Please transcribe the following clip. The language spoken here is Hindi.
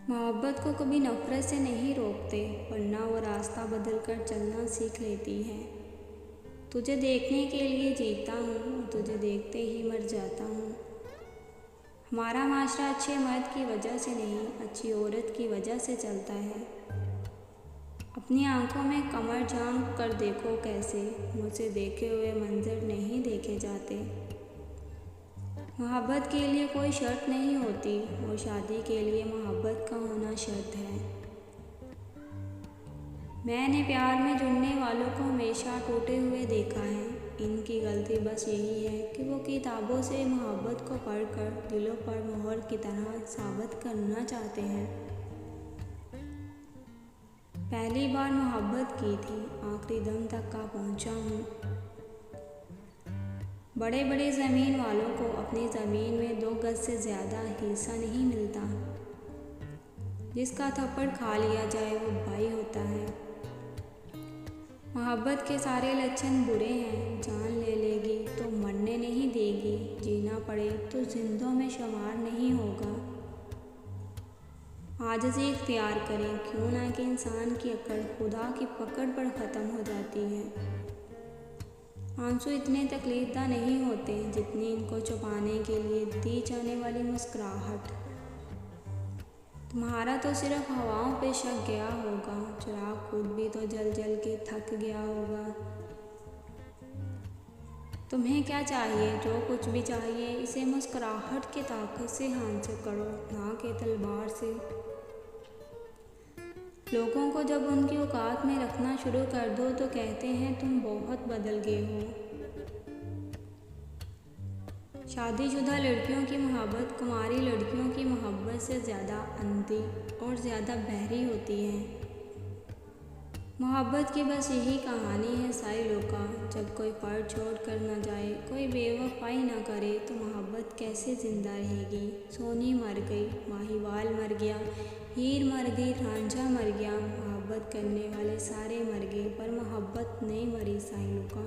मोहब्बत को कभी नफ़रत से नहीं रोकते, वरना वो रास्ता बदल कर चलना सीख लेती है। तुझे देखने के लिए जीता हूँ और तुझे देखते ही मर जाता हूँ। हमारा माशरा अच्छे मर्द की वजह से नहीं, अच्छी औरत की वजह से चलता है। अपनी आंखों में कमर झांक कर देखो कैसे मुझसे देखे हुए मंजर नहीं देखे जाते। मोहब्बत के लिए कोई शर्त नहीं होती और शादी के लिए मोहब्बत का होना शर्त है। मैंने प्यार में जुड़ने वालों को हमेशा टूटे हुए देखा है। इनकी गलती बस यही है कि वो किताबों से मोहब्बत को पढ़कर दिलों पर मोहर की तरह साबित करना चाहते हैं। पहली बार मोहब्बत की थी, आखिरी दम तक का पहुंचा हूँ। बड़े बड़े ज़मीन वालों को अपनी ज़मीन में 2 गज से ज़्यादा हिस्सा नहीं मिलता। जिसका थप्पड़ खा लिया जाए वो भाई होता है। मोहब्बत के सारे लक्षण बुरे हैं। जान ले लेगी तो मरने नहीं देगी, जीना पड़े तो जिंदों में शुमार नहीं होगा। आजिज़ी इख्तियार करें, क्यों ना कि इंसान की अकड़ खुदा की पकड़ पर ख़त्म हो जाती है। आंसू इतने तकलीफदा नहीं होते जितनी इनको छुपाने के लिए दी जाने वाली मुस्कुराहट। तुम्हारा तो सिर्फ हवाओं पे शक गया होगा, चिराग खुद भी तो जल जल के थक गया होगा। तुम्हें क्या चाहिए? जो कुछ भी चाहिए इसे मुस्कुराहट की ताकत से हासिल करो, ना कि तलवार से। लोगों को जब उनकी औकात में रखना शुरू कर दो तो कहते हैं तुम बहुत बदल गए हो। शादीशुदा लड़कियों की मोहब्बत कुंवारी लड़कियों की मोहब्बत से ज़्यादा अंधी और ज़्यादा बहरी होती है। मोहब्बत की बस यही कहानी है साइलों का। जब कोई फर्ज छोड़ कर न जाए, कोई बेवफाई ना करे तो मोहब्बत कैसे ज़िंदा रहेगी। सोनी मर गई, माहीवाल मर गया, हीर मर गई, रांझा मर गया। मोहब्बत करने वाले सारे मर गए पर मोहब्बत नहीं मरी साइलों का।